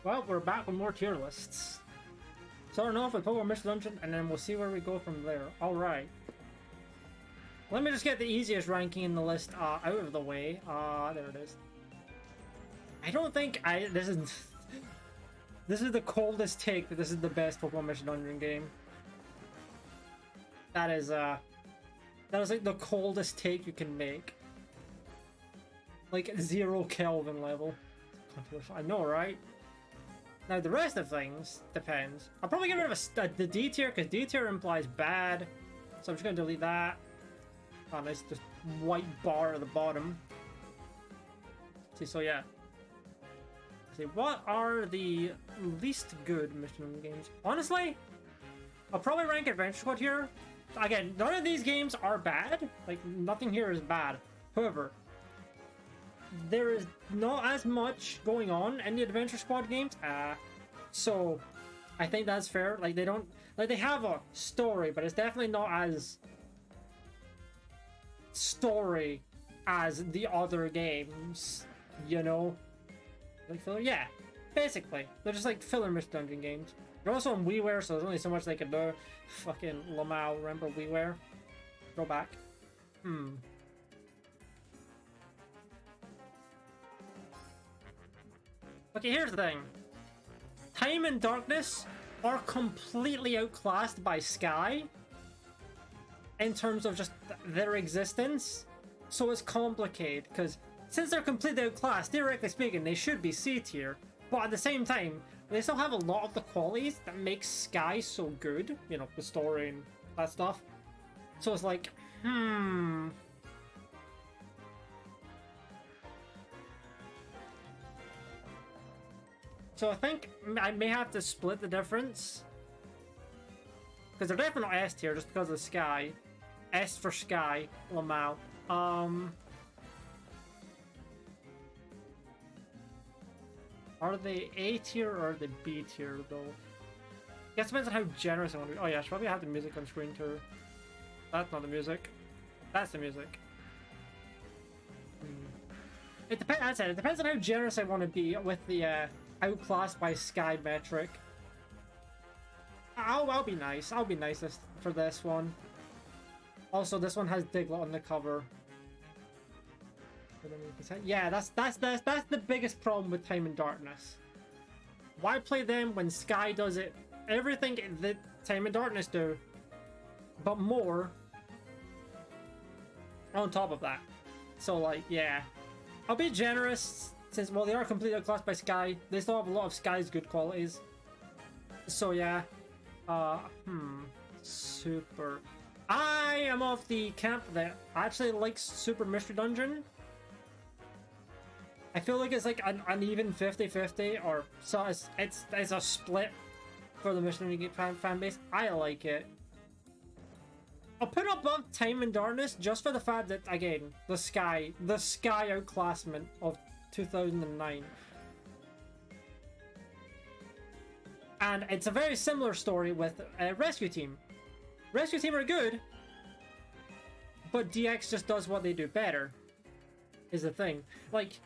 Well, we're back with more tier lists. Starting off with Pokémon Mystery Dungeon, and then we'll see where we go from there. Alright. Let me just get the easiest ranking in the list out of the way. There it is. I don't think this is... This is the coldest take that this is the best Pokémon Mystery Dungeon game. That is like the coldest take you can make. Like 0 Kelvin level. I know, right? Now the rest of things depends. I'll probably get rid of the D tier because D tier implies bad. So I'm just gonna delete that. Oh, nice, just white bar at the bottom. See, so yeah. See, what are the least good mission games? Honestly, I'll probably rank Adventure Squad here. Again, none of these games are bad. Like, nothing here is bad. However, there is not as much going on in the Adventure Squad games. So I think that's fair. Like, they don't... Like, they have a story, but it's definitely not as story as the other games, you know? Like filler? Yeah, basically. They're just like filler Mystery Dungeon games. They're also on WiiWare, so there's only so much they can do. Fucking lmao, remember WiiWare? Go back. Okay, here's the thing. Time and Darkness are completely outclassed by Sky in terms of just their existence. So it's complicated, because since they're completely outclassed, theoretically speaking, they should be C tier. But at the same time, they still have a lot of the qualities that make Sky so good. You know, the story and that stuff. So it's like, So I think I may have to split the difference. Because they're definitely not S tier just because of Sky. S for Sky, lmao. Are they A tier or are they B tier though? I guess it depends on how generous I want to be. Oh yeah, I should probably have the music on screen too. That's not the music. That's the music. It depends. As I said, it depends on how generous I want to be with the outclassed by Sky metric. I'll be nice. I'll be nice for this one. Also, this one has Diglett on the cover. Yeah, that's the biggest problem with Time and Darkness. Why play them when Sky does it everything that Time and Darkness do, but more on top of that? So like, yeah, I'll be generous since, well, they are completely outclassed by Sky. They still have a lot of Sky's good qualities. So yeah, Super. I am of the camp that actually likes Super Mystery Dungeon. I feel like it's like an even 50-50, or so it's a split for the Mystery fan base. I like it. I'll put it above Time and Darkness just for the fact that, again, the Sky outclassment of 2009. And it's a very similar story with Rescue Team. Rescue Team are good, but DX just does what they do better, is the thing. Like,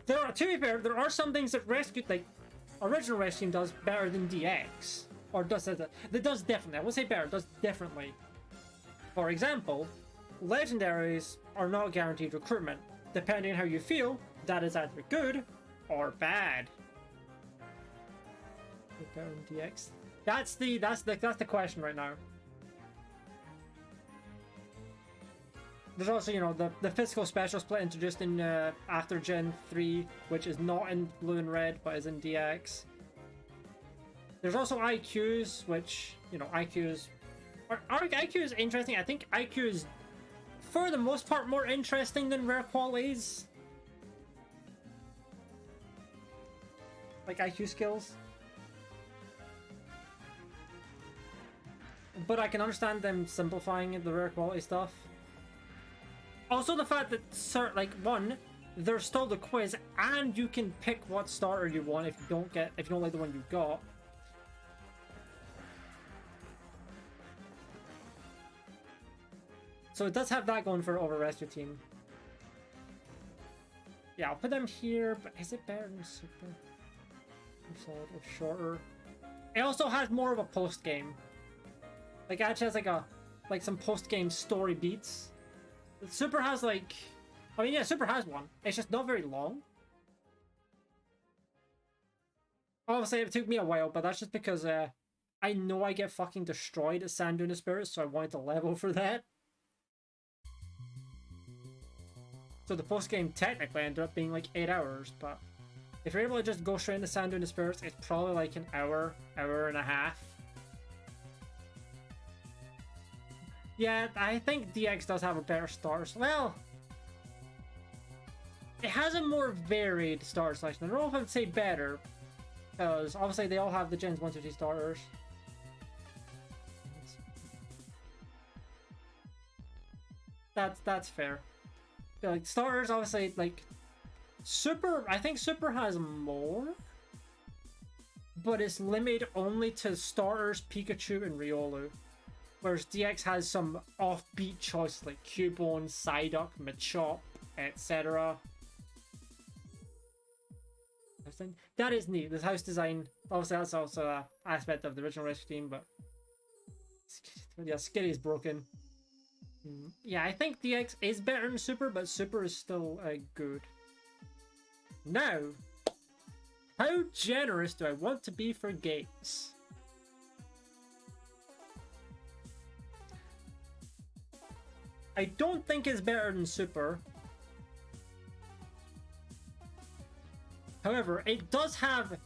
to be fair, there are some things that original Rescue Team does better than DX. Or does that does differently. I won't say better, does differently. For example, legendaries are not guaranteed recruitment. Depending on how you feel, that is either good or bad. Better than DX. That's the question right now. There's also, you know, the physical special split introduced in after Gen 3, which is not in Blue and Red, but is in DX. There's also IQs, which, you know, IQs is interesting. I think IQ is, for the most part, more interesting than rare qualities. Like IQ skills. But I can understand them simplifying the rare quality stuff. Also, the fact that, like, one, there's still the quiz, and you can pick what starter you want if you don't like the one you got. So it does have that going for over Rescue Team. Yeah, I'll put them here, but is it better than Super? Solid or shorter. It also has more of a post game. Like it actually has like some post game story beats. Super has like, I mean yeah, Super has one. It's just not very long. Obviously it took me a while, but that's just because I know I get fucking destroyed at Sand Dune Spirits, so I wanted to level for that. So the post game technically ended up being like 8 hours, but if you're able to just go straight into Sand Dune Spirits, it's probably like an hour, hour and a half. Yeah, I think DX does have a better stars. Well, it has a more varied star selection. I don't know if I'd say better, because obviously they all have the Gens 1 2 3 starters. That's fair. Like starters, obviously, like Super. I think Super has more, but it's limited only to starters, Pikachu, and Riolu. Whereas DX has some offbeat choices like Cubone, Psyduck, Machop, etc. That is neat. This house design, obviously, that's also an aspect of the original rescue team, but yeah, Skitty is broken. Yeah, I think DX is better than Super, but Super is still good. Now, how generous do I want to be for gates? I don't think it's better than Super. However, it does have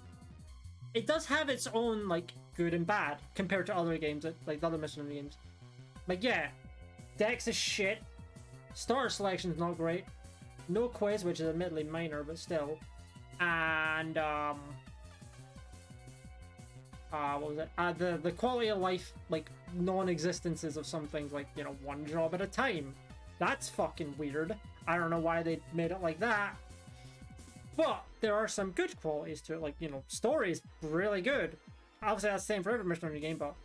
its own like good and bad compared to other games, like the other Mission games. Like yeah, Dex is shit. Starter selection is not great. No quiz, which is admittedly minor, but still. And what was it? The quality of life, like non-existences of some things, like you know, one job at a time. That's fucking weird. I don't know why they made it like that. But there are some good qualities to it, like you know, story is really good. Obviously, that's the same for every mission in the game, but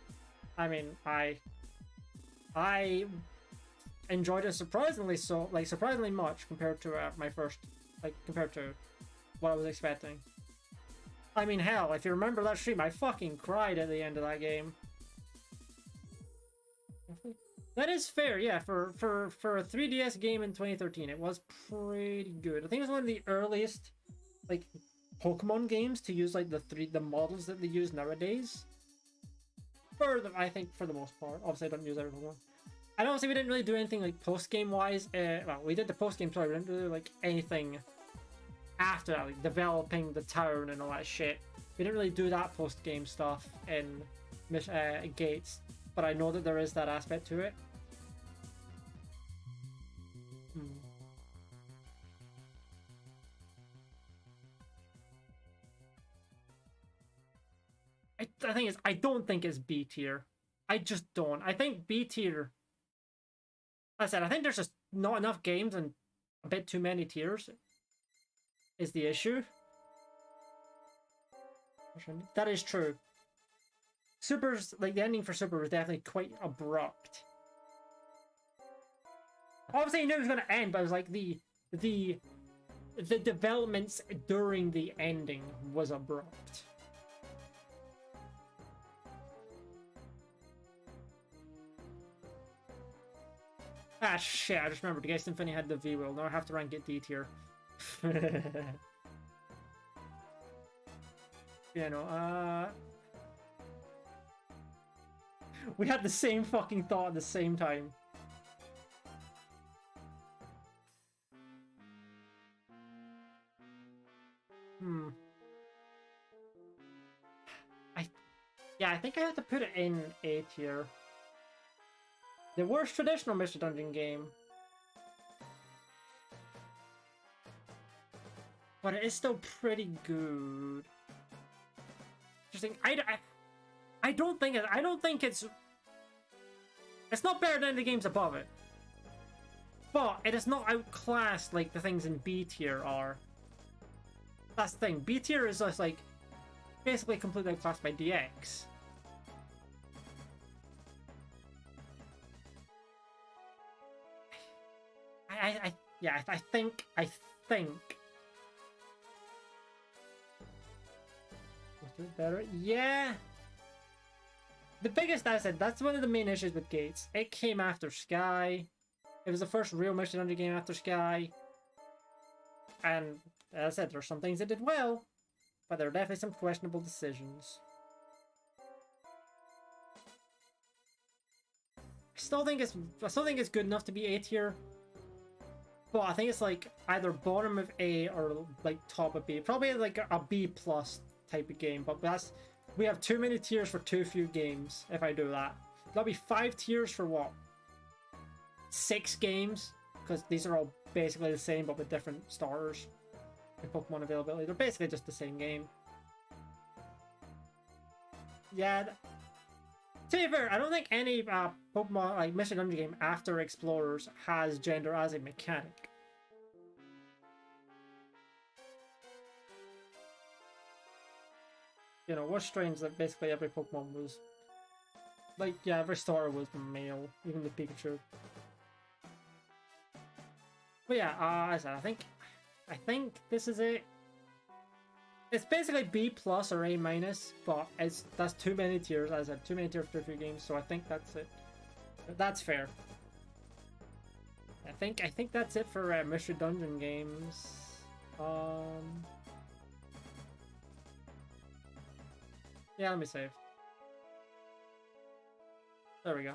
I mean, I enjoyed it surprisingly much compared to my first, compared to what I was expecting. I mean, hell, if you remember that stream, I fucking cried at the end of that game. That is fair, yeah. For a 3DS game in 2013, it was pretty good. I think it was one of the earliest, like, Pokemon games to use like the models that they use nowadays. I think for the most part. Obviously, I don't use every Pokemon. And honestly, we didn't really do anything like post game wise. Well, we did the post game, sorry, we didn't do like anything after that, like developing the town and all that shit. We didn't really do that post game stuff in Gates, but I know that there is that aspect to it. I think I don't think it's B tier. I just don't. I think B tier. Like I said, I think there's just not enough games and a bit too many tiers is the issue. That is true. Super's, like, the ending for Super was definitely quite abrupt. Obviously, you knew it was going to end, but it was like the developments during the ending was abrupt. Ah, shit, I just remembered. The guys Symphony had the V-Will. Now I have to rank it D tier. You know, we had the same fucking thought at the same time. Yeah, I think I have to put it in A tier. The worst traditional Mr. Dungeon game. But it is still pretty good. Interesting. I don't think it's not better than the games above it. But it is not outclassed like the things in B tier are. That's the thing. B tier is just like basically completely outclassed by DX. I think Do it better. Yeah. The biggest, as I said, that's one of the main issues with Gates. It came after Sky. It was the first real Mission Dungeon game after Sky. And as I said, there's some things it did well, but there are definitely some questionable decisions. I still think it's good enough to be A tier. But I think it's like either bottom of A or like top of B. Probably like a B plus type of game. But we have too many tiers for too few games if I do that. That'll be 5 tiers for what? 6 games? Because these are all basically the same but with different starters and Pokemon availability. They're basically just the same game. Yeah. To be fair, I don't think any Pokemon like Mission Dungeon game after Explorers has gender as a mechanic. You know, what's strange that basically every Pokemon was like, yeah, every starter was male, even the Pikachu. But yeah, as I said, I think this is it. It's basically B plus or A minus, but that's too many tiers. As I said, too many tiers for 3 games, so I think that's it. That's fair. I think that's it for Mystery Dungeon games. Yeah, let me save. There we go.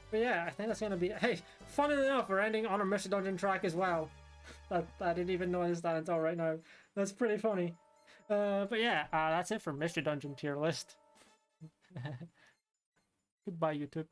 But yeah, I think that's gonna be. Hey, funnily enough, we're ending on a Mystery Dungeon track as well. I didn't even notice that until right now. That's pretty funny. But yeah, that's it for Mystery Dungeon tier list. Goodbye, YouTube.